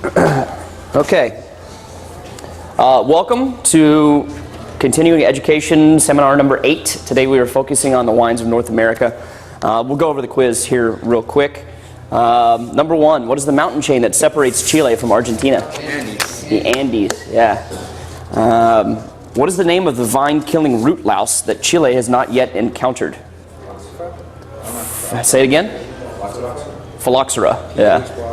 Okay. Welcome to Continuing Education Seminar number 8. Today we are focusing on the wines of North America. We'll go over the quiz here real quick. Number 1, what is the mountain chain that separates Chile from Argentina? Andes. The Andes, yeah. What is the name of the vine-killing root louse that Chile has not yet encountered? Say it again? Phylloxera, yeah. Phylloxera.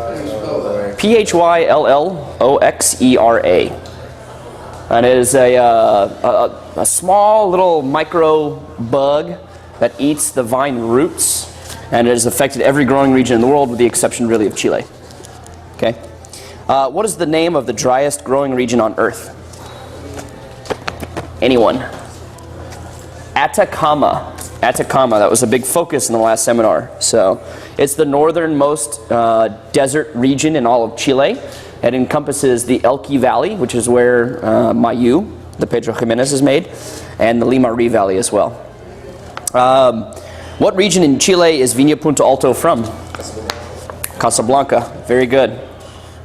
And it is a small little micro bug that eats the vine roots, and it has affected every growing region in the world with the exception really of Chile. Okay. What is the name of the driest growing region on Earth? Anyone? Atacama. Atacama, that was a big focus in the last seminar. So it's the northernmost desert region in all of Chile. It encompasses the Elqui Valley, which is where Mayu, the Pedro Ximénez, is made, and the Limarí Valley as well. What region in Chile is Viña Punta Alto from? Casablanca. Very good.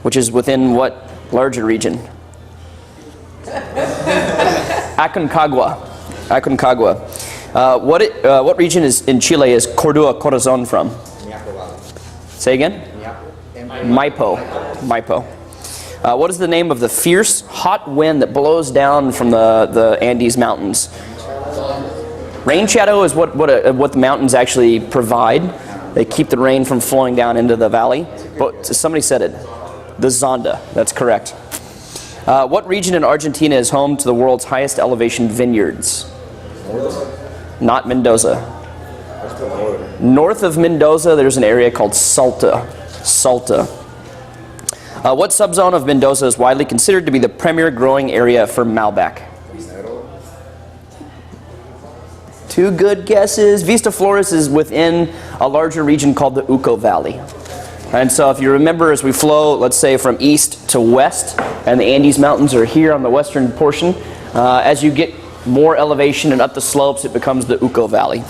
Which is within what larger region? Aconcagua. Aconcagua. What region in Chile is Cordua Corazon from? Say again? Maipo. Maipo. What is the name of the fierce, hot wind that blows down from the Andes Mountains? Rain shadow is what the mountains actually provide. They keep the rain from flowing down into the valley. But somebody said it. The Zonda. That's correct. What region in Argentina is home to the world's highest elevation vineyards? Not Mendoza. North of Mendoza, there's an area called Salta. Salta. What subzone of Mendoza is widely considered to be the premier growing area for Malbec? Two good guesses. Vista Flores is within a larger region called the Uco Valley. And so if you remember, as we flow, let's say from east to west, and the Andes Mountains are here on the western portion, as you get more elevation and up the slopes, it becomes the Uco Valley.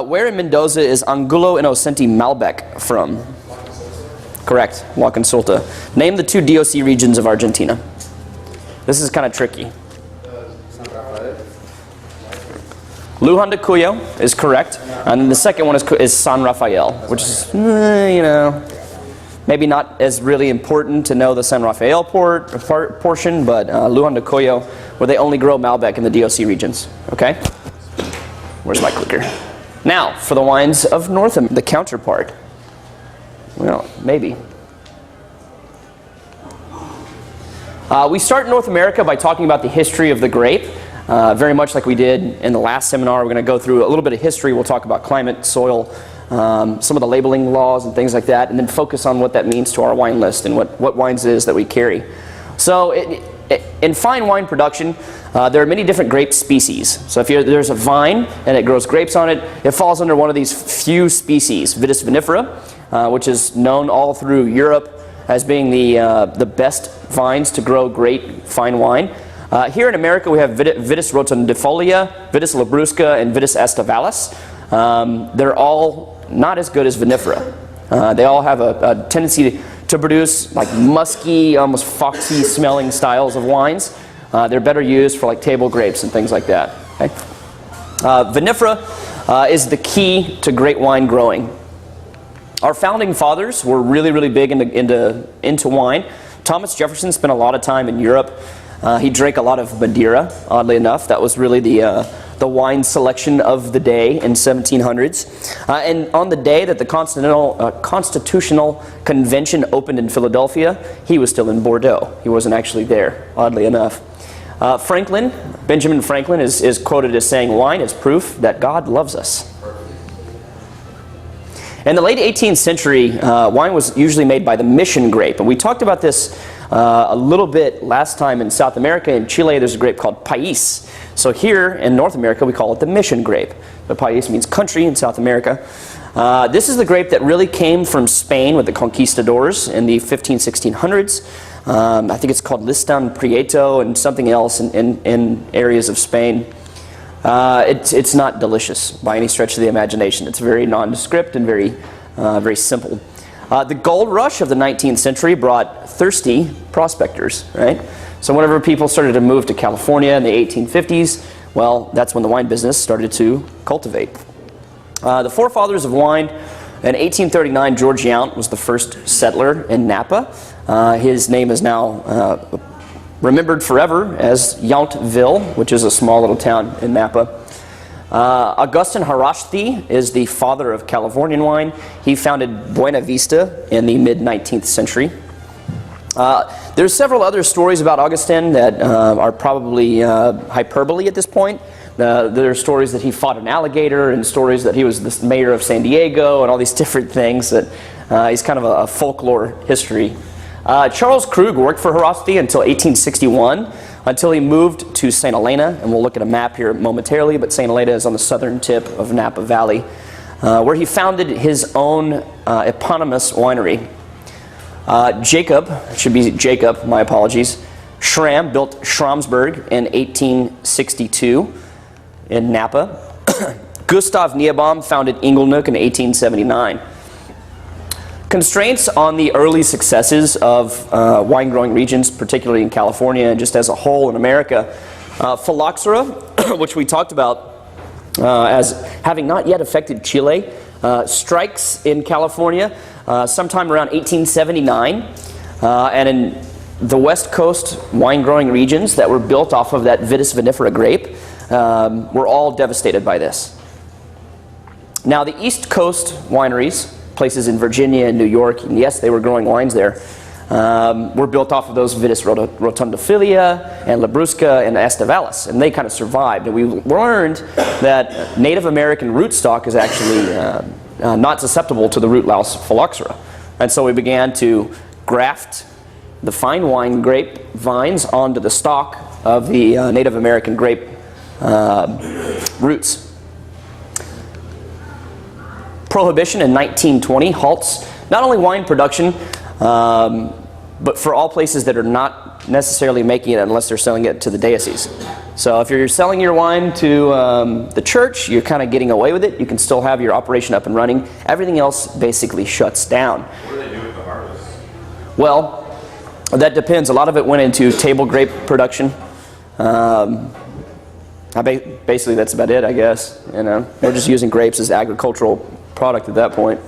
Where in Mendoza is Angulo Inocente Malbec from? Correct, La Consulta. Name the 2 DOC regions of Argentina. This is kind of tricky. Luján de Cuyo is correct, and then the second one is San Rafael, which is, maybe not as really important to know the San Rafael portion, but Luján de Cuyo, where they only grow Malbec in the DOC regions. Okay? Where's my clicker? Now, for the wines of North America, the counterpart. Well, maybe. We start in North America by talking about the history of the grape. Very much like we did in the last seminar. We're going to go through a little bit of history. We'll talk about climate, soil, some of the labeling laws and things like that, and then focus on what that means to our wine list and what wines it is that we carry. So in fine wine production, there are many different grape species. So if there's a vine and it grows grapes on it, it falls under one of these few species, Vitis vinifera, which is known all through Europe as being the best vines to grow great fine wine. Here in America, we have Vitis rotundifolia, Vitis labrusca, and Vitis aestivalis. They're all not as good as vinifera. They all have a tendency to produce like musky, almost foxy smelling styles of wines. They're better used for like table grapes and things like that. Okay? Vinifera is the key to great wine growing. Our founding fathers were really, really big into wine. Thomas Jefferson spent a lot of time in Europe. He drank a lot of Madeira, oddly enough. That was really the wine selection of the day in 1700s. And on the day that the Constitutional Convention opened in Philadelphia, he was still in Bordeaux. He wasn't actually there, oddly enough. Benjamin Franklin is quoted as saying, "Wine is proof that God loves us." In the late 18th century, wine was usually made by the mission grape. And we talked about this a little bit last time in South America. In Chile, there's a grape called País. So here in North America, we call it the mission grape. The País means country in South America. This is the grape that really came from Spain with the conquistadors in the 1600s. I think it's called Listan Prieto and something else in areas of Spain. It's not delicious by any stretch of the imagination. It's very nondescript and very simple. The gold rush of the 19th century brought thirsty prospectors, right? So whenever people started to move to California in the 1850s, well, that's when the wine business started to cultivate. The forefathers of wine, in 1839, George Yount was the first settler in Napa. His name is now remembered forever as Yountville, which is a small little town in Napa. Augustin Harashti is the father of Californian wine. He founded Buena Vista in the mid-19th century. There's several other stories about Augustin that are probably hyperbole at this point. There are stories that he fought an alligator, and stories that he was the mayor of San Diego, and all these different things that he's kind of a folklore history. Charles Krug worked for Harashti until 1861, until he moved to St. Helena, and we'll look at a map here momentarily, but St. Helena is on the southern tip of Napa Valley, where he founded his own eponymous winery. Jacob, it should be Jacob, my apologies, Schramm built Schramsberg in 1862 in Napa. Gustav Niebaum founded Inglenook in 1879. Constraints on the early successes of wine-growing regions, particularly in California and just as a whole in America. Phylloxera, which we talked about as having not yet affected Chile, strikes in California sometime around 1879, and in the West Coast wine-growing regions that were built off of that Vitis vinifera grape were all devastated by this. Now, the East Coast wineries, places in Virginia and New York, and yes, they were growing wines there, were built off of those Vitis rotundifolia and Labrusca and Estevalis, and they kind of survived. And we learned that Native American rootstock is actually not susceptible to the root louse phylloxera. And so we began to graft the fine wine grape vines onto the stalk of the Native American grape roots. Prohibition in 1920 halts not only wine production, but for all places that are not necessarily making it unless they're selling it to the diocese. So if you're selling your wine to the church, you're kind of getting away with it. You can still have your operation up and running. Everything else basically shuts down. What do they do with the harvest? Well, that depends. A lot of it went into table grape production. Basically, that's about it, I guess. You know, we're just using grapes as agricultural product at that point.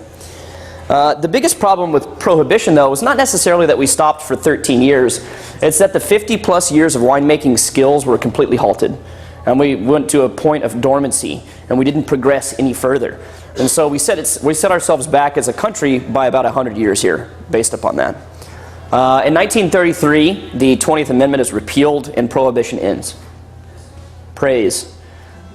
The biggest problem with prohibition, though, was not necessarily that we stopped for 13 years. It's that the 50-plus years of winemaking skills were completely halted. And we went to a point of dormancy, and we didn't progress any further. And so we set ourselves back as a country by about 100 years here, based upon that. In 1933, the 20th Amendment is repealed and prohibition ends. Praise.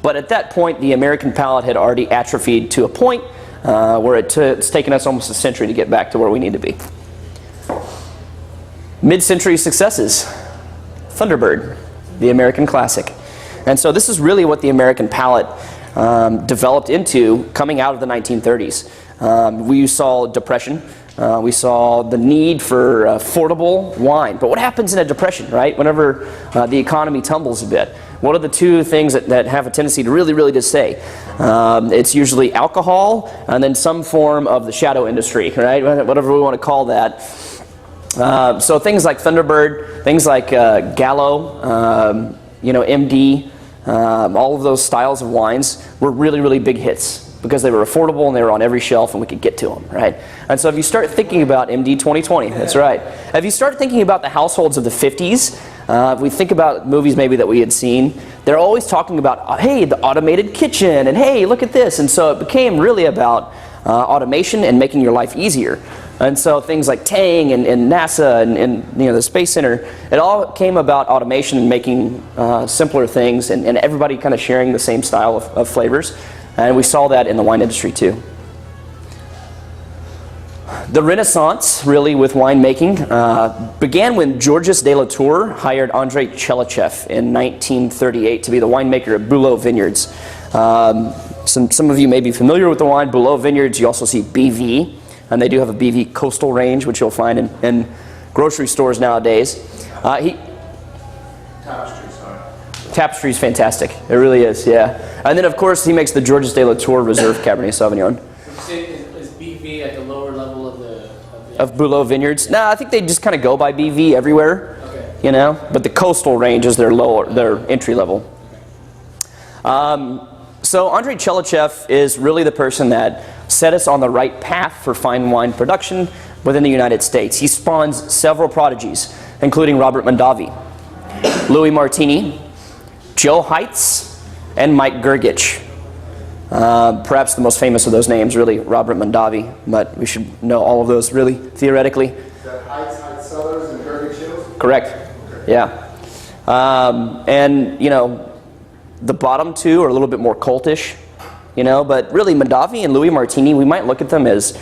But at that point, the American palate had already atrophied to a point where it's taken us almost a century to get back to where we need to be. Mid-century successes. Thunderbird, the American classic. And so this is really what the American palate developed into coming out of the 1930s. We saw depression. We saw the need for affordable wine. But what happens in a depression, right? Whenever the economy tumbles a bit. What are the two things that have a tendency to really just say? It's usually alcohol and then some form of the shadow industry, right? Whatever we want to call that. So things like Thunderbird, things like Gallo, MD, all of those styles of wines were really big hits because they were affordable and they were on every shelf and we could get to them, right? And so if you start thinking about MD 2020, that's right. If you start thinking about the households of the 50s, if we think about movies maybe that we had seen, they're always talking about, hey, the automated kitchen, and hey, look at this. And so it became really about automation and making your life easier. And so things like Tang and NASA and the Space Center, it all came about automation and making simpler things and everybody kind of sharing the same style of flavors. And we saw that in the wine industry too. The Renaissance, really, with winemaking began when Georges de la Tour hired Andrei Chelychev in 1938 to be the winemaker at Bouleau Vineyards. Some of you may be familiar with the wine. Bouleau Vineyards, you also see BV, and they do have a BV Coastal range, which you'll find in grocery stores nowadays. Tapestry is fantastic. It really is, yeah. And then, of course, he makes the Georges de la Tour Reserve Cabernet Sauvignon. Would you say is BV at the lower level of the of Bouleau Vineyards. Nah, I think they just kind of go by BV everywhere, you know, but the coastal range is their entry level. So Andrei Chelychev is really the person that set us on the right path for fine wine production within the United States. He spawns several prodigies, including Robert Mondavi, Louis Martini, Joe Heitz, and Mike Grgich. Perhaps the most famous of those names, really, Robert Mondavi, but we should know all of those, really, theoretically. Is that Heitz Cellars and Grgich Hills? Correct. Okay. Yeah. And, you know, the bottom two are a little bit more cultish, you know, but really Mondavi and Louis Martini, we might look at them as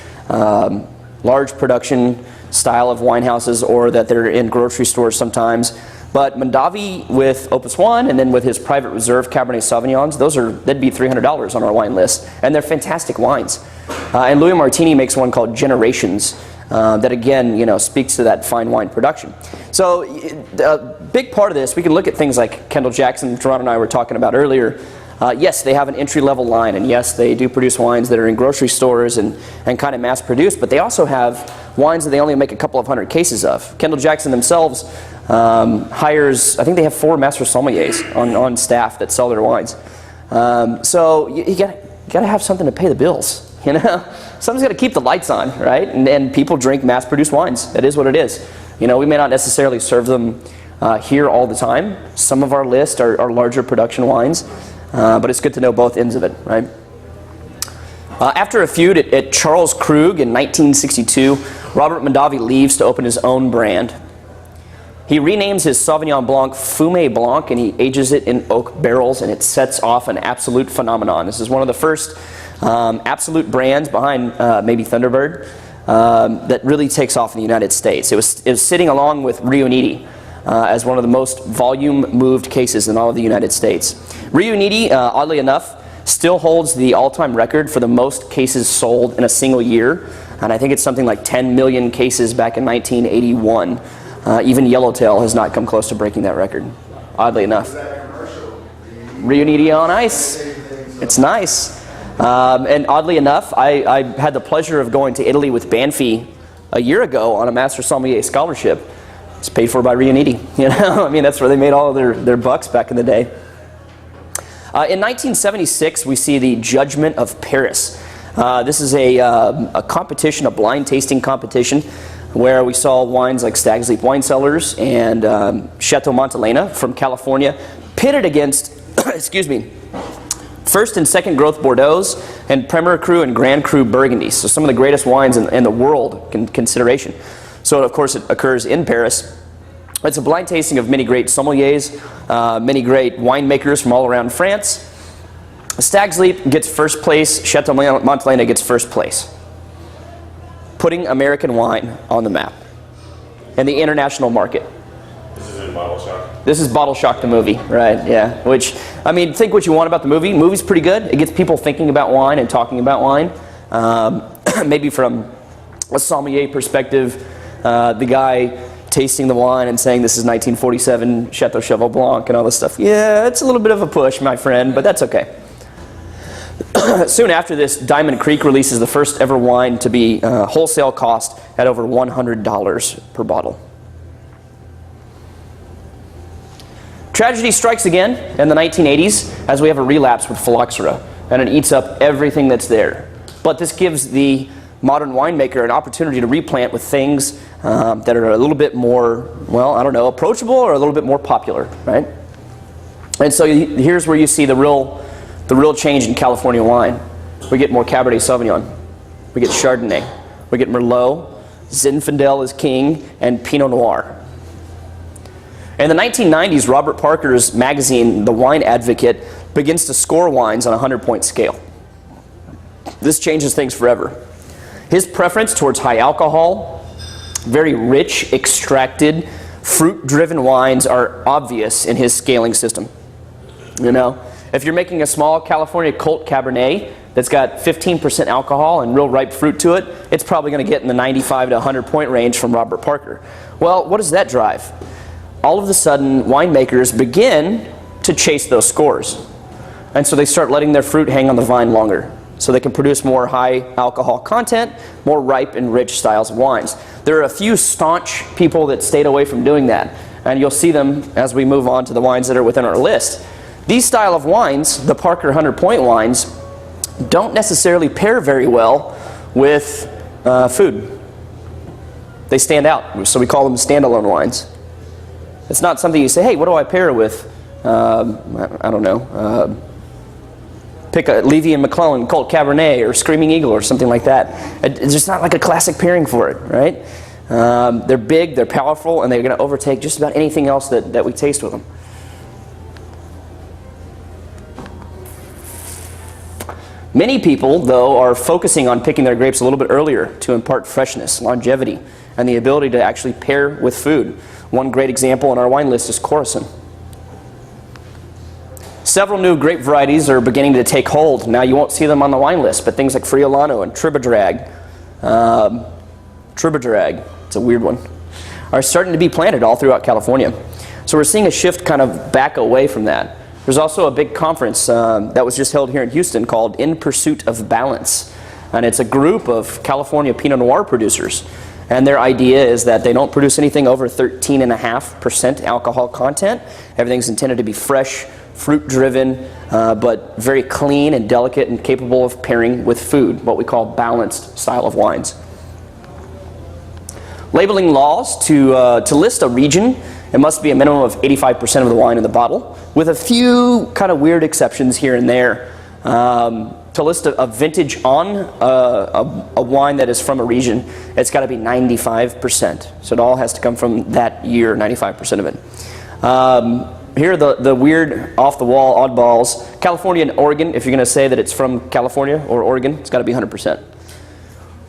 large production style of wine houses, or that they're in grocery stores sometimes. But Mondavi with Opus One, and then with his Private Reserve Cabernet Sauvignons, that'd be $300 on our wine list, and they're fantastic wines. And Louis Martini makes one called Generations, that again, you know, speaks to that fine wine production. So a big part of this, we can look at things like Kendall Jackson, Toronto and I were talking about earlier. Yes, they have an entry-level line, and yes, they do produce wines that are in grocery stores and kind of mass-produced, but they also have wines that they only make a couple of hundred cases of. Kendall Jackson themselves hires, I think they have 4 master sommeliers on staff that sell their wines. So you gotta have something to pay the bills, you know? Something's gotta keep the lights on, right? And people drink mass-produced wines. That is what it is. You know, we may not necessarily serve them here all the time. Some of our list are larger production wines. But it's good to know both ends of it, right? After a feud at Charles Krug in 1962, Robert Mondavi leaves to open his own brand. He renames his Sauvignon Blanc Fumé Blanc, and he ages it in oak barrels, and it sets off an absolute phenomenon. This is one of the first absolute brands behind maybe Thunderbird that really takes off in the United States. It was sitting along with Riunite as one of the most volume-moved cases in all of the United States. Riunite, oddly enough, still holds the all-time record for the most cases sold in a single year, and I think it's something like 10 million cases back in 1981. Even Yellowtail has not come close to breaking that record, oddly enough. Riunite on ice. It's nice. And oddly enough, I had the pleasure of going to Italy with Banfi a year ago on a Master Sommelier scholarship. It's paid for by Riunite, you know? I mean, that's where they made all of their bucks back in the day. In 1976, we see the Judgment of Paris. This is a competition, a blind tasting competition, where we saw wines like Stag's Leap Wine Cellars and Chateau Montelena from California pitted against, excuse me, first and second growth Bordeaux's and Premier Cru and Grand Cru Burgundy. So some of the greatest wines in the world in consideration. So of course it occurs in Paris. It's a blind tasting of many great sommeliers, many great winemakers from all around France. Stag's Leap gets first place, Chateau Montelena gets first place. Putting American wine on the map and the international market. This is in Bottle Shock? This is Bottle Shock the movie, right, yeah. Which, I mean, think what you want about the movie. The movie's pretty good. It gets people thinking about wine and talking about wine. Maybe from a sommelier perspective, the guy tasting the wine and saying this is 1947 Chateau Cheval Blanc and all this stuff. Yeah, it's a little bit of a push, my friend, but that's okay. Soon after this, Diamond Creek releases the first ever wine to be wholesale cost at over $100 per bottle. Tragedy strikes again in the 1980s as we have a relapse with phylloxera, and it eats up everything that's there. But this gives the modern winemaker an opportunity to replant with things that are a little bit more, well, I don't know, approachable or a little bit more popular, right? And so here's where you see the real change in California wine. We get more Cabernet Sauvignon, we get Chardonnay, we get Merlot, Zinfandel is king, and Pinot Noir. In the 1990s, Robert Parker's magazine, The Wine Advocate, begins to score wines on a 100-point scale. This changes things forever. His preference towards high alcohol, very rich, extracted, fruit-driven wines are obvious in his scaling system. You know, if you're making a small California Colt Cabernet that's got 15% alcohol and real ripe fruit to it, it's probably going to get in the 95 to 100 point range from Robert Parker. Well, what does that drive? All of a sudden, winemakers begin to chase those scores. And so they start letting their fruit hang on the vine longer. so they can produce more high alcohol content, more ripe and rich styles of wines. There are a few staunch people that stayed away from doing that, and you'll see them as we move on to the wines that are within our list. These style of wines, the Parker 100 Point wines, don't necessarily pair very well with food. They stand out, so we call them standalone wines. It's not something you say, hey, what do I pair with? I don't know. Pick a Levy and McClellan Colt Cabernet or Screaming Eagle or something like that. It's just not like a classic pairing for it, right? They're big, they're powerful, and they're going to overtake just about anything else that we taste with them. Many people, though, are focusing on picking their grapes a little bit earlier to impart freshness, longevity, and the ability to actually pair with food. One great example on our wine list is Corison. Several new grape varieties are beginning to take hold. Now you won't see them on the wine list, but things like Friulano and Tribodrag, it's a weird one, are starting to be planted all throughout California. So we're seeing a shift kind of back away from that. There's also a big conference that was just held here in Houston called In Pursuit of Balance. And it's a group of California Pinot Noir producers. And their idea is that they don't produce anything over 13.5% alcohol content. Everything's intended to be fresh, fruit-driven, but very clean and delicate and capable of pairing with food, what we call balanced style of wines. Labeling laws to list a region, it must be a minimum of 85% of the wine in the bottle, with a few kind of weird exceptions here and there. To list a vintage on a wine that is from a region, it's got to be 95%. So it all has to come from that year, 95% of it. Here are the weird, off-the-wall oddballs. California and Oregon, if you're going to say that it's from California or Oregon, it's got to be 100%.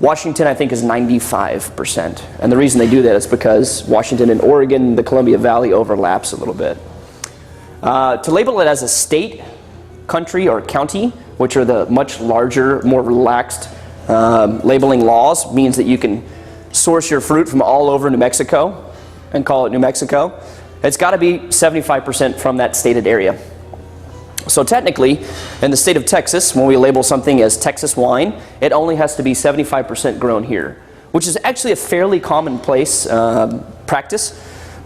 Washington, I think, is 95%. And the reason they do that is because Washington and Oregon, the Columbia Valley overlaps a little bit. To label it as a state, country, or county, which are the much larger, more relaxed labeling laws, means that you can source your fruit from all over New Mexico and call it New Mexico. It's got to be 75% from that stated area. So technically, in the state of Texas, when we label something as Texas wine, it only has to be 75% grown here, which is actually a fairly commonplace practice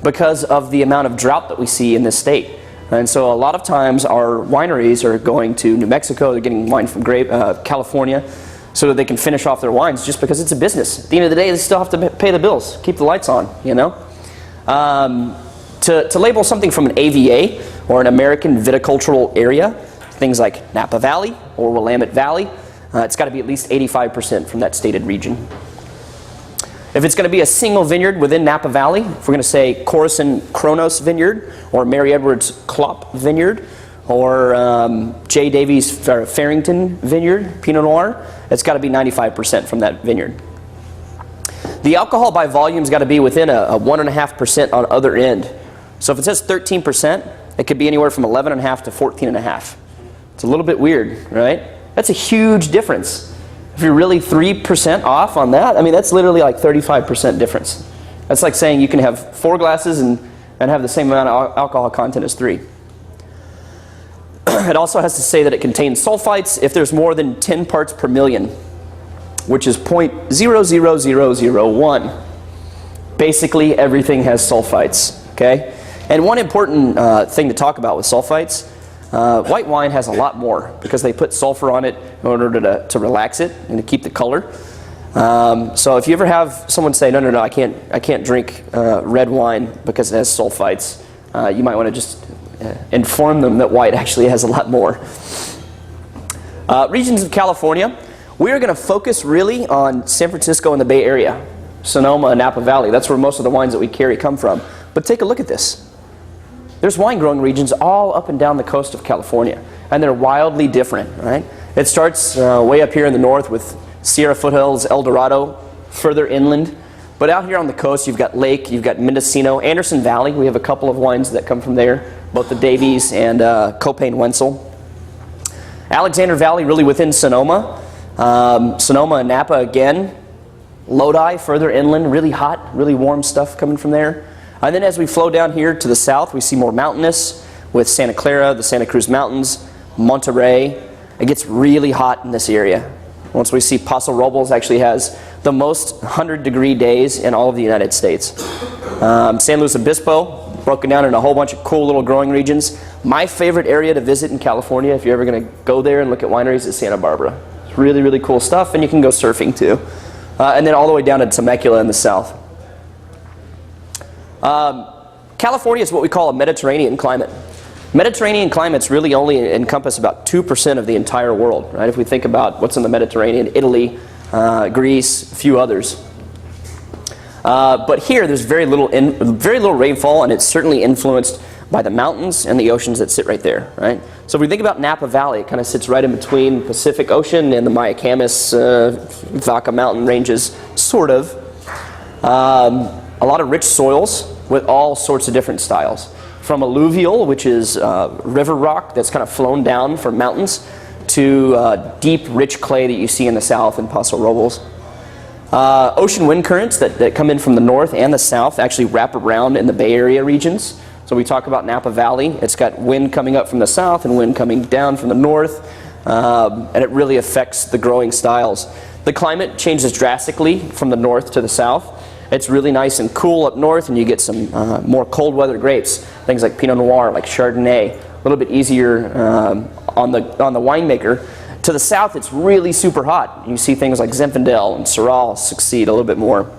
because of the amount of drought that we see in this state. And so a lot of times our wineries are going to New Mexico, they're getting wine from California, so that they can finish off their wines just because it's a business. At the end of the day, they still have to pay the bills, keep the lights on, you know? To label something from an AVA, or an American viticultural area, things like Napa Valley or Willamette Valley, it's got to be at least 85% from that stated region. If it's going to be a single vineyard within Napa Valley, if we're going to say Corison Kronos Vineyard, or Mary Edwards Klopp Vineyard, or J. Davies Farrington Vineyard, Pinot Noir, it's got to be 95% from that vineyard. The alcohol by volume's got to be within a 1.5% on other end. So if it says 13%, it could be anywhere from 11.5 to 14.5. It's a little bit weird, right? That's a huge difference. If you're really 3% off on that, I mean, that's literally like 35% difference. That's like saying you can have 4 glasses and have the same amount of alcohol content as 3. It also has to say that it contains sulfites if there's more than 10 parts per million, which is 0.00001. Basically, everything has sulfites, okay? And one important thing to talk about with sulfites, white wine has a lot more because they put sulfur on it in order to relax it and to keep the color. So if you ever have someone say, no, I can't drink red wine because it has sulfites, you might want to just inform them that white actually has a lot more. Regions of California, we are going to focus really on San Francisco and the Bay Area, Sonoma and Napa Valley. That's where most of the wines that we carry come from. But take a look at this. There's wine growing regions all up and down the coast of California, and they're wildly different, right? It starts way up here in the north with Sierra Foothills, El Dorado, further inland. But out here on the coast, you've got Lake, you've got Mendocino, Anderson Valley. We have a couple of wines that come from there, both the Davies and Copain Wenzel. Alexander Valley, really within Sonoma. Sonoma and Napa again. Lodi, further inland, really hot, really warm stuff coming from there. And then as we flow down here to the south, we see more mountainous with Santa Clara, the Santa Cruz Mountains, Monterey. It gets really hot in this area. Once we see Paso Robles actually has the most 100-degree days in all of the United States. San Luis Obispo, broken down in a whole bunch of cool little growing regions. My favorite area to visit in California, if you're ever going to go there and look at wineries, is Santa Barbara. It's really, really cool stuff, and you can go surfing too. And then all the way down to Temecula in the south. California is what we call a Mediterranean climate. Mediterranean climates really only encompass about 2% of the entire world, right? If we think about what's in the Mediterranean, Italy, Greece, a few others. But here, there's very little rainfall, and it's certainly influenced by the mountains and the oceans that sit right there, right? So if we think about Napa Valley, it kind of sits right in between Pacific Ocean and the Mayacamas, Vaca mountain ranges, sort of. A lot of rich soils with all sorts of different styles. From alluvial, which is river rock that's kind of flown down from mountains, to deep, rich clay that you see in the south in Paso Robles. Ocean wind currents that come in from the north and the south actually wrap around in the Bay Area regions. So we talk about Napa Valley. It's got wind coming up from the south and wind coming down from the north, and it really affects the growing styles. The climate changes drastically from the north to the south. It's really nice and cool up north, and you get some more cold weather grapes, things like Pinot Noir, like Chardonnay, a little bit easier on the winemaker. To the south, it's really super hot. You see things like Zinfandel and Syrah succeed a little bit more.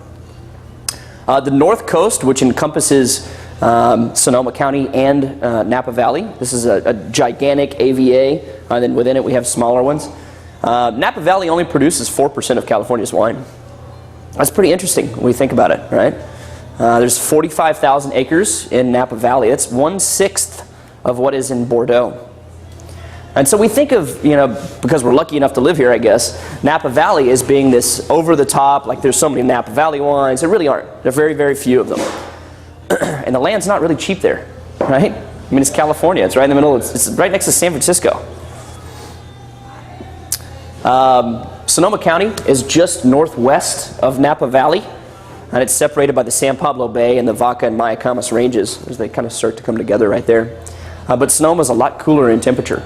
The north coast, which encompasses Sonoma County and Napa Valley. This is a gigantic AVA, and then within it we have smaller ones. Napa Valley only produces 4% of California's wine. That's pretty interesting when we think about it, right? There's 45,000 acres in Napa Valley. That's 1/6 of what is in Bordeaux. And so we think of, because we're lucky enough to live here, I guess, Napa Valley as being this over-the-top, like there's so many Napa Valley wines. There really aren't. There are very, very few of them. And the land's not really cheap there, right? I mean, it's California. It's right in the middle. It's right next to San Francisco. Sonoma County is just northwest of Napa Valley, and it's separated by the San Pablo Bay and the Vaca and Mayacamas ranges as they kind of start to come together right there. But Sonoma is a lot cooler in temperature.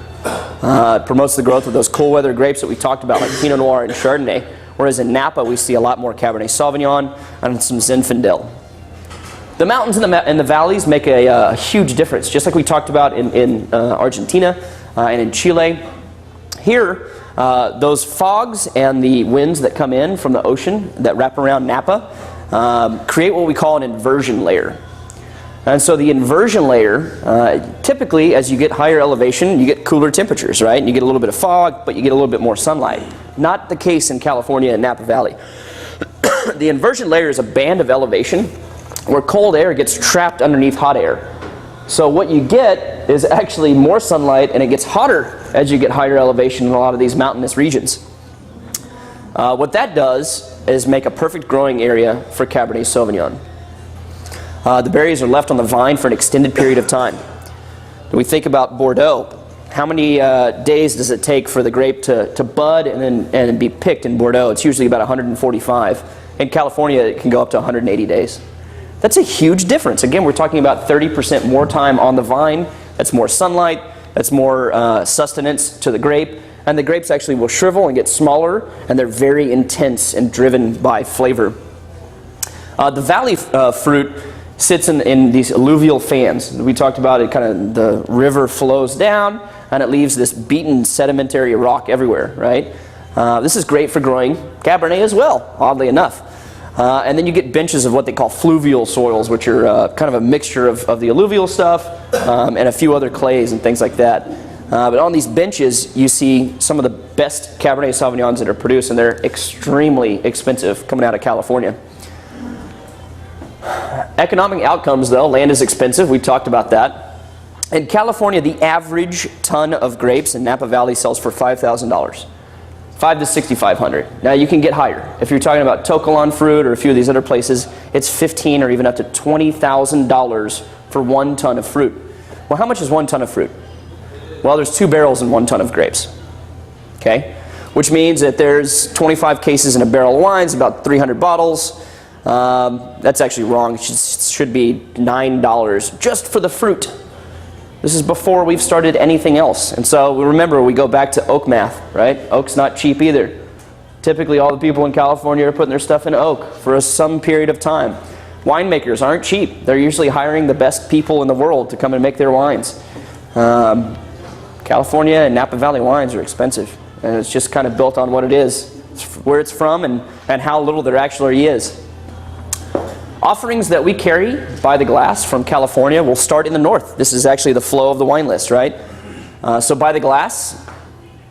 It promotes the growth of those cool weather grapes that we talked about, like Pinot Noir and Chardonnay, whereas in Napa we see a lot more Cabernet Sauvignon and some Zinfandel. The mountains and the valleys make a huge difference, just like we talked about in Argentina and in Chile. Here, those fogs and the winds that come in from the ocean that wrap around Napa create what we call an inversion layer. And so the inversion layer, typically as you get higher elevation, you get cooler temperatures, right? And you get a little bit of fog, but you get a little bit more sunlight. Not the case in California and Napa Valley. The inversion layer is a band of elevation where cold air gets trapped underneath hot air. So what you get is actually more sunlight, and it gets hotter as you get higher elevation in a lot of these mountainous regions. What that does is make a perfect growing area for Cabernet Sauvignon. The berries are left on the vine for an extended period of time. When we think about Bordeaux, how many days does it take for the grape to bud and be picked in Bordeaux? It's usually about 145. In California, it can go up to 180 days. That's a huge difference. Again, we're talking about 30% more time on the vine. That's more sunlight. That's more sustenance to the grape. And the grapes actually will shrivel and get smaller, and they're very intense and driven by flavor. The valley fruit sits in these alluvial fans. We talked about it, kind of the river flows down, and it leaves this beaten sedimentary rock everywhere, right? This is great for growing Cabernet as well, oddly enough. And then you get benches of what they call fluvial soils, which are kind of a mixture of the alluvial stuff and a few other clays and things like that. But on these benches, you see some of the best Cabernet Sauvignons that are produced, and they're extremely expensive coming out of California. Economic outcomes, though, land is expensive. We talked about that. In California, the average ton of grapes in Napa Valley sells for $5,000. $5,000 to $6,500. Now you can get higher. If you're talking about To Kalon fruit or a few of these other places, it's $15,000 or even up to $20,000 for 1 ton of fruit. Well, how much is 1 ton of fruit? Well, there's 2 barrels in 1 ton of grapes. Okay? Which means that there's 25 cases in a barrel of wine, it's about 300 bottles. That's actually wrong. It should be $9 just for the fruit. This is before we've started anything else. And so remember, we go back to oak math, right? Oak's not cheap either. Typically, all the people in California are putting their stuff in oak for some period of time. Winemakers aren't cheap. They're usually hiring the best people in the world to come and make their wines. California and Napa Valley wines are expensive. And it's just kind of built on what it is, where it's from, and how little there actually is. Offerings that we carry by the glass from California will start in the north. This is actually the flow of the wine list, right? So by the glass,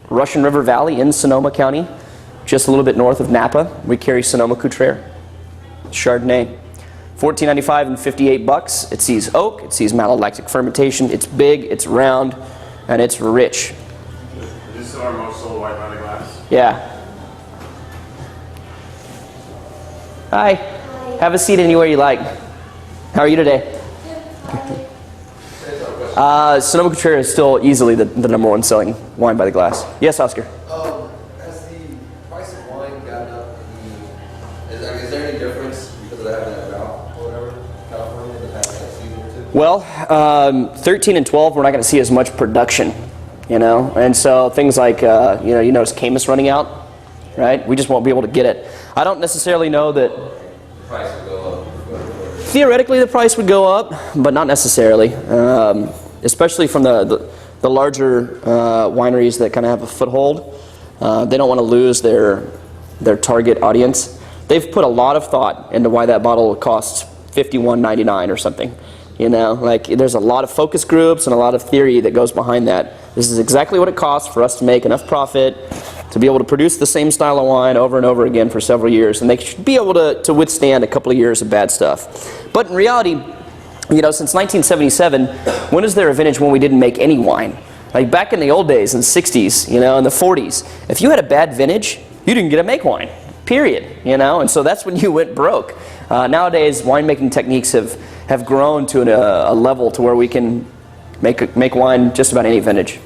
Russian River Valley in Sonoma County, just a little bit north of Napa, we carry Sonoma-Cutrer, Chardonnay. $14.95 and $58. It sees oak, it sees malolactic fermentation, it's big, it's round, and it's rich. This is our most sold white by the glass. Yeah. Hi. Have a seat anywhere you like. How are you today? Sonoma-Cutrer is still easily the number one selling wine by the glass. Yes, Oscar? Has the price of wine gotten up? Is there any difference because of having that drought or whatever, California, the past season or two? Well, 13 and 12, we're not going to see as much production, you know? And so things like, you notice Caymus running out, right? We just won't be able to get it. I don't necessarily know that... The price would go up. Theoretically, the price would go up, but not necessarily. Especially from the larger wineries that kind of have a foothold. They don't want to lose their target audience. They've put a lot of thought into why that bottle costs $51.99 or something. You know, like there's a lot of focus groups and a lot of theory that goes behind that. This is exactly what it costs for us to make enough profit to be able to produce the same style of wine over and over again for several years, and they should be able to withstand a couple of years of bad stuff. But in reality, you know, since 1977, when is there a vintage when we didn't make any wine? Like back in the old days, in the 60s, you know, in the 40s, if you had a bad vintage, you didn't get to make wine, period, you know, and so that's when you went broke. Nowadays, winemaking techniques have grown to a level to where we can make wine just about any vintage.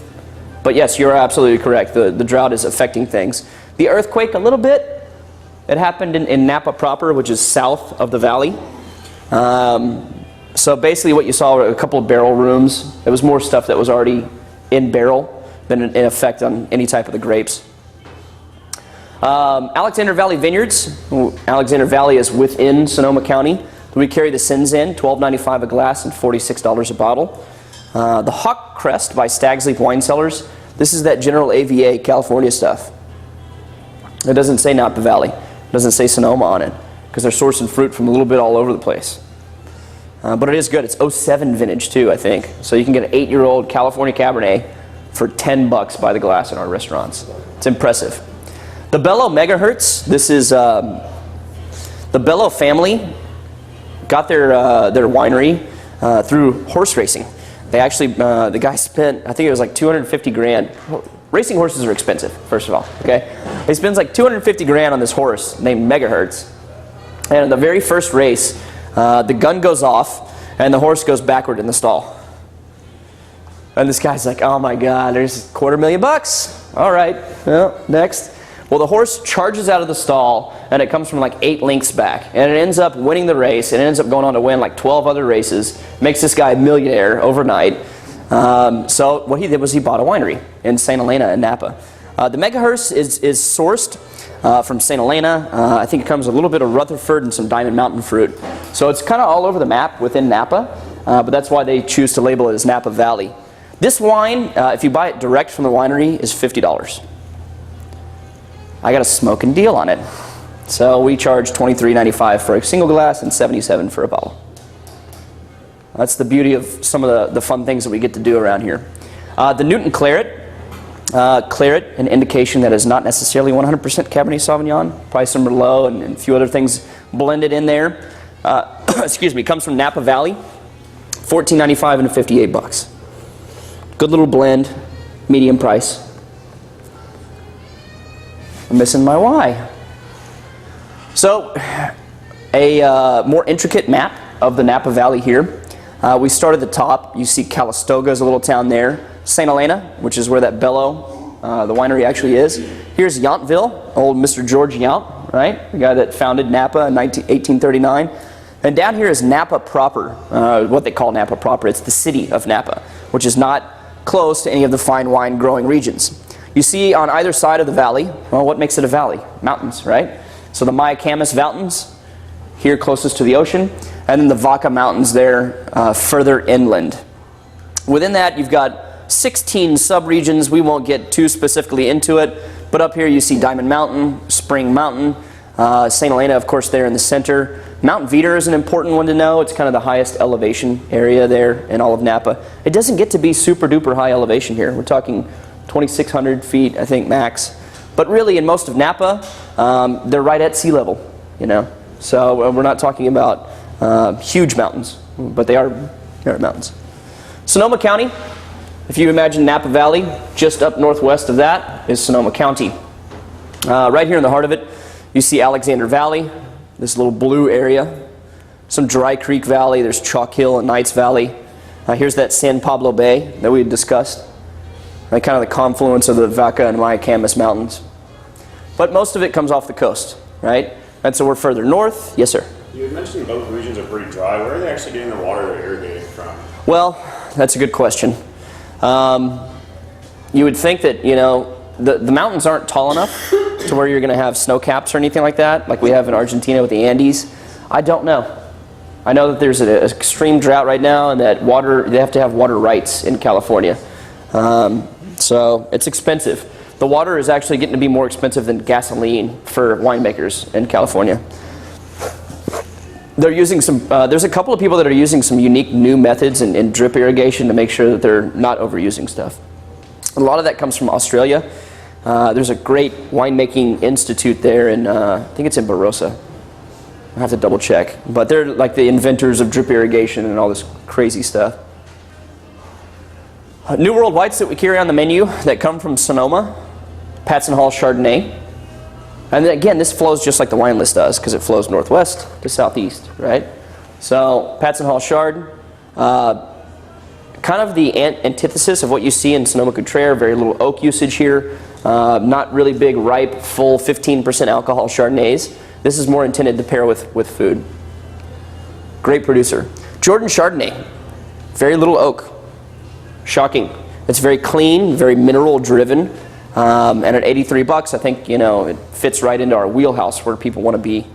But yes, you're absolutely correct. The drought is affecting things. The earthquake, a little bit. It happened in Napa proper, which is south of the valley. So basically what you saw were a couple of barrel rooms. It was more stuff that was already in barrel than in effect on any type of the grapes. Alexander Valley Vineyards. Alexander Valley is within Sonoma County. We carry the Sinzin, $12.95 a glass and $46 a bottle. The Hawk Crest by Stag's Leap Wine Cellars. This is that General AVA California stuff. It doesn't say Napa Valley. It doesn't say Sonoma on it because they're sourcing fruit from a little bit all over the place. But it is good. It's 07 vintage too, I think. So you can get an 8-year-old California Cabernet for $10 by the glass in our restaurants. It's impressive. The Bello Megahertz. This is the Bello family got their winery through horse racing. They actually, the guy spent, I think it was like 250 grand. Racing horses are expensive, first of all, okay? He spends like 250 grand on this horse named Megahertz. And in the very first race, the gun goes off and the horse goes backward in the stall. And this guy's like, oh my God, there's $250,000. All right, well, next. Well, the horse charges out of the stall, and it comes from like 8 lengths back. And it ends up winning the race, and it ends up going on to win like 12 other races. Makes this guy a millionaire overnight. So what he did was he bought a winery in St. Helena in Napa. The Megahertz is sourced from St. Helena. I think it comes a little bit of Rutherford and some Diamond Mountain fruit. So it's kind of all over the map within Napa, but that's why they choose to label it as Napa Valley. This wine, if you buy it direct from the winery, is $50. I got a smoking deal on it. So we charge $23.95 for a single glass and $77 for a bottle. That's the beauty of some of the fun things that we get to do around here. The Newton Claret. Claret, an indication that is not necessarily 100% Cabernet Sauvignon. Probably some Merlot and a few other things blended in there. Excuse me, comes from Napa Valley. $14.95 and $58. Good little blend, medium price. I'm missing my Y. So, a more intricate map of the Napa Valley here. We start at the top. You see Calistoga is a little town there. St. Helena, which is where that Bello, the winery actually is. Here's Yountville, old Mr. George Yount, right? The guy that founded Napa in 1839. And down here is Napa proper, what they call Napa proper. It's the city of Napa, which which is not close to any of the fine wine growing regions. You see on either side of the valley, well, what makes it a valley? Mountains, right? So the Mayacamas Mountains, here closest to the ocean, and then the Vaca Mountains there further inland. Within that, you've got 16 subregions. We won't get too specifically into it, but up here you see Diamond Mountain, Spring Mountain, St. Helena, of course, there in the center. Mount Veeder is an important one to know. It's kind of the highest elevation area there in all of Napa. It doesn't get to be super duper high elevation here. We're talking 2,600 feet, I think, max. But really, in most of Napa, they're right at sea level, you know. So we're not talking about huge mountains, but they are mountains. Sonoma County, if you imagine Napa Valley, just up northwest of that is Sonoma County. Right here in the heart of it, you see Alexander Valley, this little blue area. Some Dry Creek Valley, there's Chalk Hill and Knights Valley. Here's that San Pablo Bay that we discussed. Right, kind of the confluence of the Vaca and Mayacamas Mountains. But most of it comes off the coast, right? And so we're further north. Yes, sir? You had mentioned both regions are pretty dry. Where are they actually getting the water they're irrigating from? Well, that's a good question. You would think that, you know, the mountains aren't tall enough to where you're going to have snow caps or anything like that, like we have in Argentina with the Andes. I don't know. I know that there's an extreme drought right now, and that they have to have water rights in California. So it's expensive. The water is actually getting to be more expensive than gasoline for winemakers in California. They're using there's a couple of people that are using some unique new methods in drip irrigation to make sure that they're not overusing stuff. A lot of that comes from Australia. There's a great winemaking institute there in, I think it's in Barossa. I have to double check. But they're like the inventors of drip irrigation and all this crazy stuff. New World whites that we carry on the menu that come from Sonoma, Patson Hall Chardonnay. And then again, this flows just like the wine list does because it flows northwest to southeast, right? So Patson Hall Chard, kind of the antithesis of what you see in Sonoma-Cutrer, very little oak usage here, not really big, ripe, full 15% alcohol Chardonnays. This is more intended to pair with food. Great producer. Jordan Chardonnay, very little oak. Shocking. It's very clean, very mineral driven, and at $83, I think, you know, it fits right into our wheelhouse where people want to be.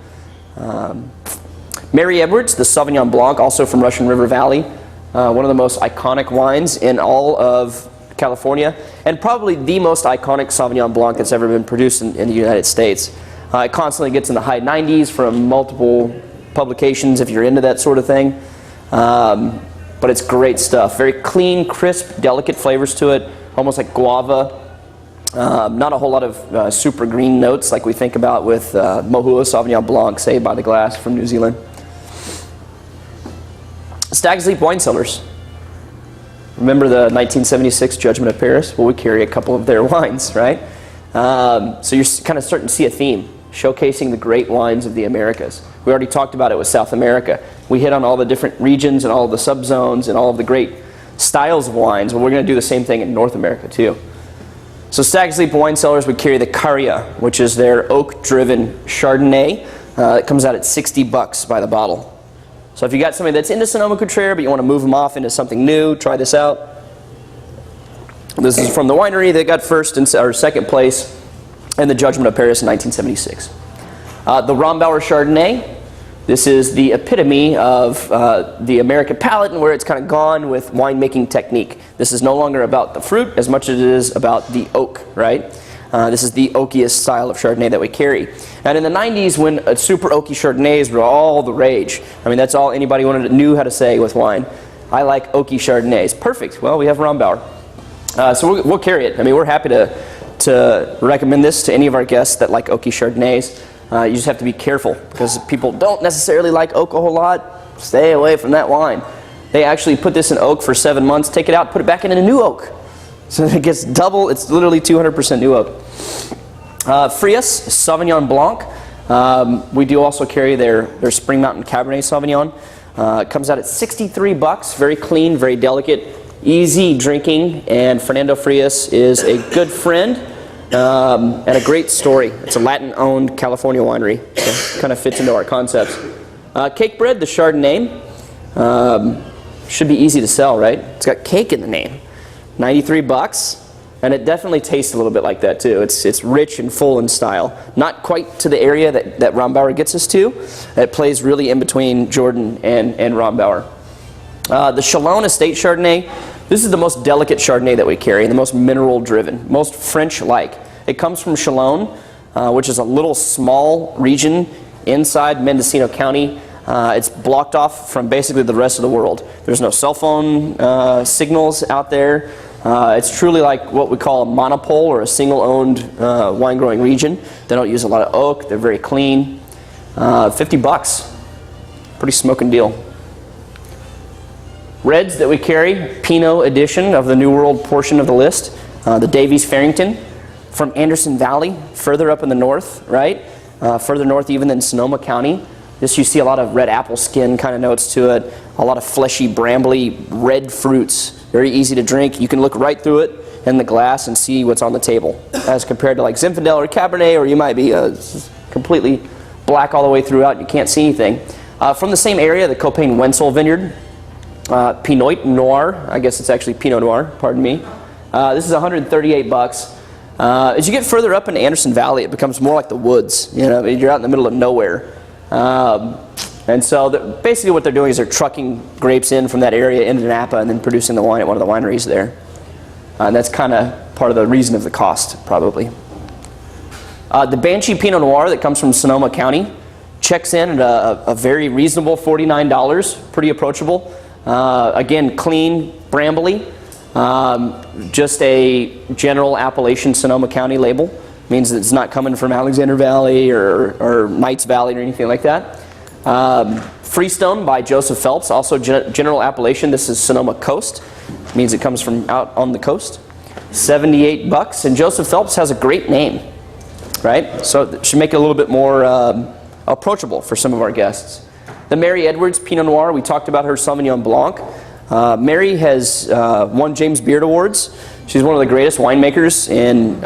Mary Edwards, the Sauvignon Blanc, also from Russian River Valley, one of the most iconic wines in all of California, and probably the most iconic Sauvignon Blanc that's ever been produced in the United States. It constantly gets in the high 90s from multiple publications if you're into that sort of thing. But it's great stuff. Very clean, crisp, delicate flavors to it, almost like guava. Not a whole lot of super green notes like we think about with Mohua Sauvignon Blanc, say, by the glass from New Zealand. Stag's Leap Wine Cellars. Remember the 1976 Judgment of Paris? Well, we carry a couple of their wines, right? So you're kind of starting to see a theme, showcasing the great wines of the Americas. We already talked about it with South America. We hit on all the different regions and all of the subzones and all of the great styles of wines. Well, we're going to do the same thing in North America too. So Stag's Leap Wine Cellars would carry the Caria, which is their oak-driven Chardonnay. It comes out at $60 by the bottle. So if you got somebody that's into Sonoma-Cutrer, but you want to move them off into something new, try this out. This is from the winery that got first or second place in the Judgment of Paris in 1976. The Rombauer Chardonnay. This is the epitome of the American palate and where it's kind of gone with winemaking technique. This is no longer about the fruit as much as it is about the oak, right? This is the oakiest style of Chardonnay that we carry. And in the 90s, when super oaky Chardonnays were all the rage, I mean, that's all anybody knew how to say with wine. I like oaky Chardonnays. Perfect. Well, we have Rombauer. So we'll carry it. I mean, we're happy to recommend this to any of our guests that like oaky Chardonnays. You just have to be careful because people don't necessarily like oak a whole lot. Stay away from that wine. They actually put this in oak for 7 months, take it out, put it back in a new oak. So it gets double, it's literally 200% new oak. Frias Sauvignon Blanc. We do also carry their Spring Mountain Cabernet Sauvignon. It comes out at $63, very clean, very delicate, easy drinking, and Fernando Frias is a good friend and a great story. It's a Latin-owned California winery, so it kind of fits into our concepts. Cake Bread, the Chardonnay, should be easy to sell, right? It's got cake in the name. 93 bucks. And it definitely tastes a little bit like that too. It's rich and full in style. Not quite to the area that Rombauer gets us to. It plays really in between Jordan and Rombauer. The Chalon Estate Chardonnay, this is the most delicate Chardonnay that we carry, the most mineral driven, most French-like. It comes from Chalon, which is a little small region inside Mendocino County. It's blocked off from basically the rest of the world. There's no cell phone signals out there. It's truly like what we call a monopole or a single-owned wine-growing region. They don't use a lot of oak. They're very clean. 50 bucks. Pretty smoking deal. Reds that we carry, Pinot edition of the New World portion of the list. The Davies Farrington from Anderson Valley, further up in the north, right? Further north even than Sonoma County. This you see a lot of red apple skin kind of notes to it. A lot of fleshy, brambly, red fruits. Very easy to drink. You can look right through it in the glass and see what's on the table. As compared to like Zinfandel or Cabernet, or you might be completely black all the way throughout. You can't see anything. From the same area, the Copain Wenzel Vineyard. Pinot Noir. I guess it's actually Pinot Noir, pardon me. This is 138 bucks. As you get further up into Anderson Valley, it becomes more like the woods. You know, you're out in the middle of nowhere. And so basically what they're doing is they're trucking grapes in from that area into Napa and then producing the wine at one of the wineries there. And that's kind of part of the reason of the cost, probably. The Banshee Pinot Noir that comes from Sonoma County checks in at a very reasonable $49, pretty approachable. Again, clean, brambly. Just a general Appalachian Sonoma County label. Means that it's not coming from Alexander Valley or Knights Valley or anything like that. Freestone by Joseph Phelps, also general appellation. This is Sonoma Coast. Means it comes from out on the coast. 78 bucks, and Joseph Phelps has a great name, right? So it should make it a little bit more approachable for some of our guests. The Mary Edwards Pinot Noir, we talked about her Sauvignon Blanc. Mary has won James Beard Awards. She's one of the greatest winemakers in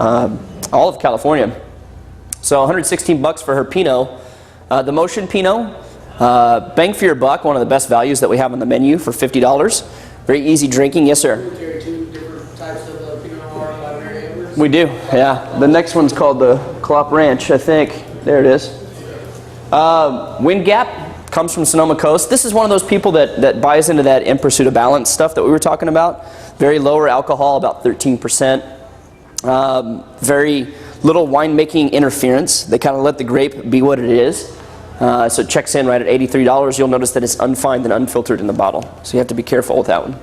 all of California. So 116 bucks for her Pinot. The Motion Pinot, bang for your buck, one of the best values that we have on the menu for $50. Very easy drinking, yes sir. We carry two different types of Pinot Noir by Mary Edwards. We do, yeah. The next one's called the Clop Ranch, I think. There it is. Wind Gap comes from Sonoma Coast. This is one of those people that buys into that in pursuit of balance stuff that we were talking about. Very lower alcohol, about 13%. Very little winemaking interference. They kind of let the grape be what it is. So it checks in right at $83. You'll notice that it's unfined and unfiltered in the bottle. So you have to be careful with that one.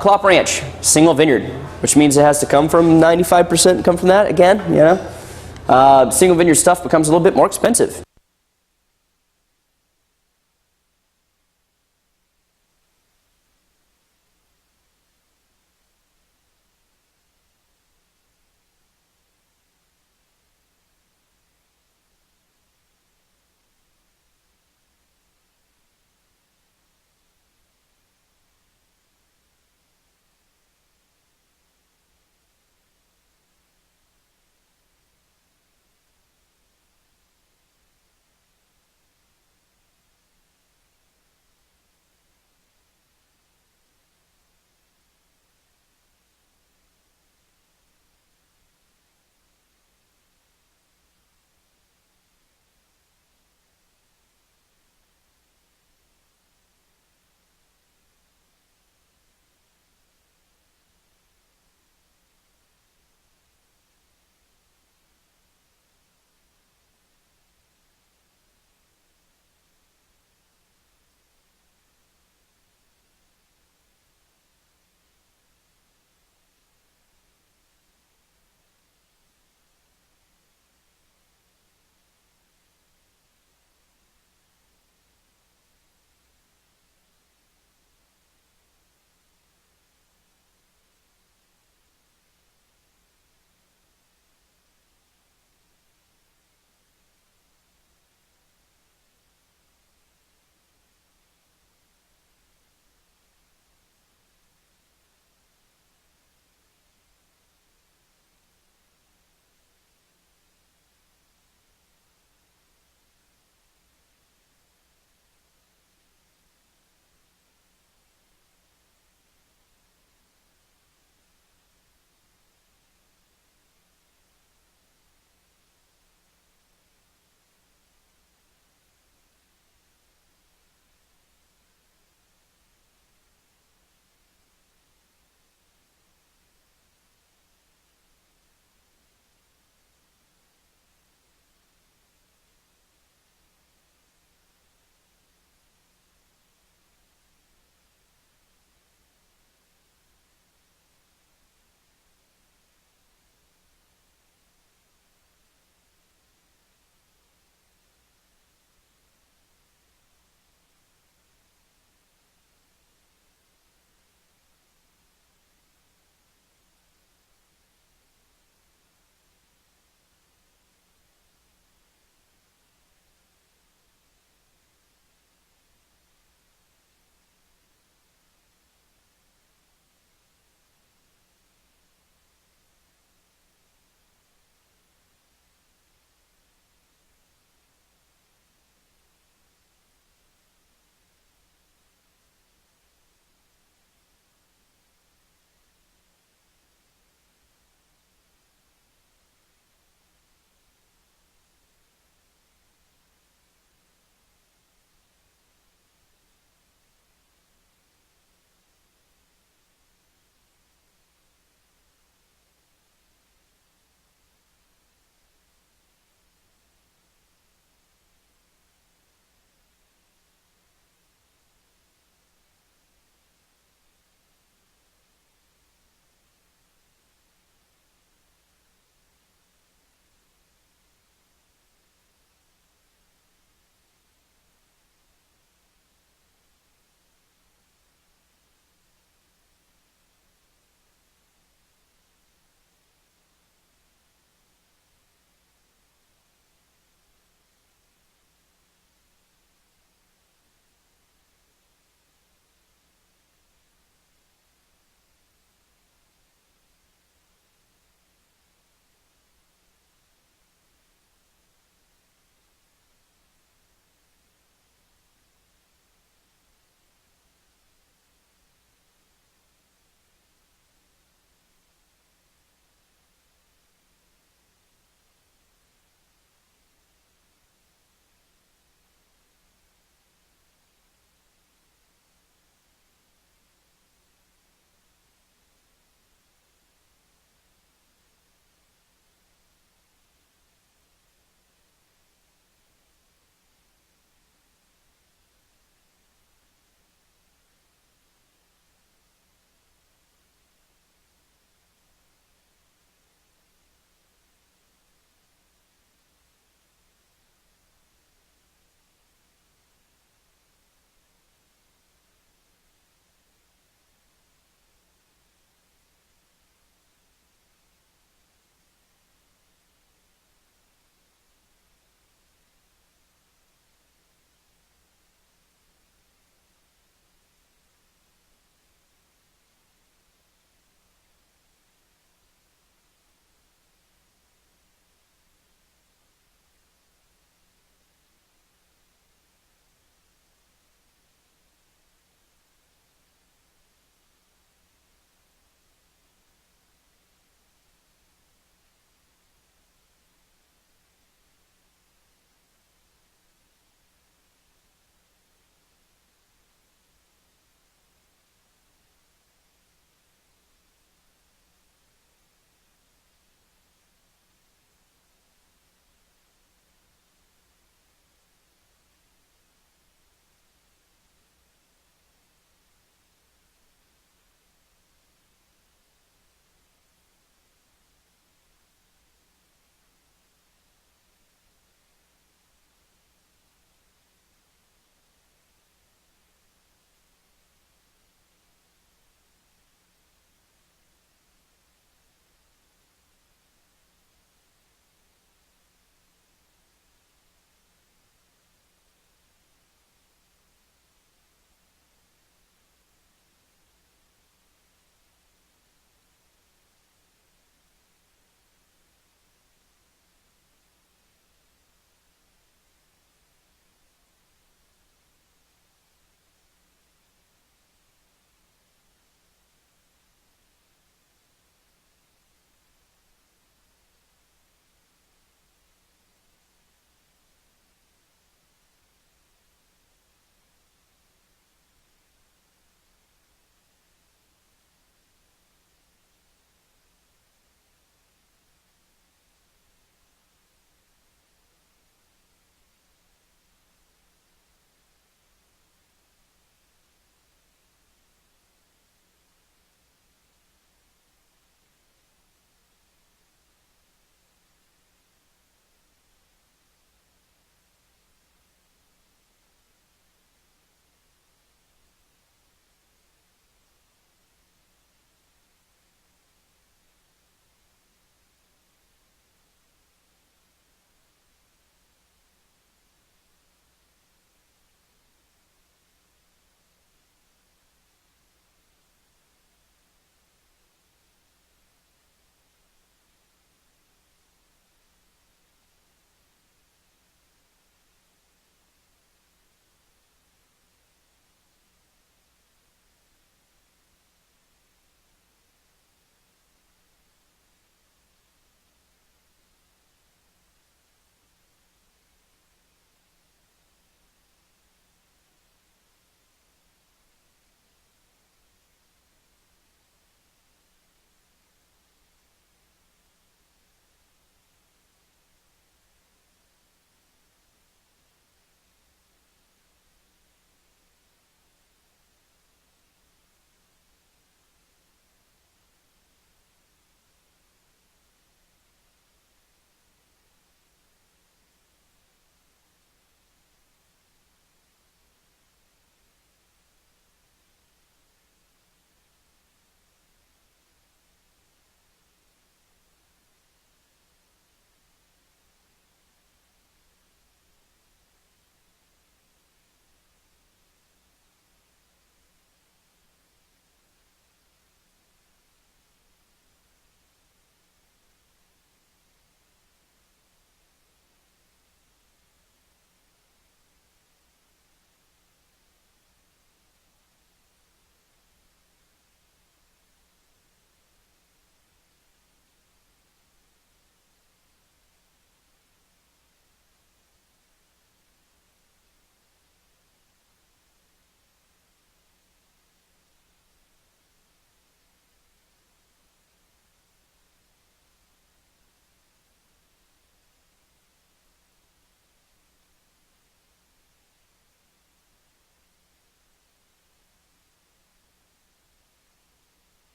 Clop Ranch, single vineyard, which means it has to come from 95% come from that again, you know. Single vineyard stuff becomes a little bit more expensive.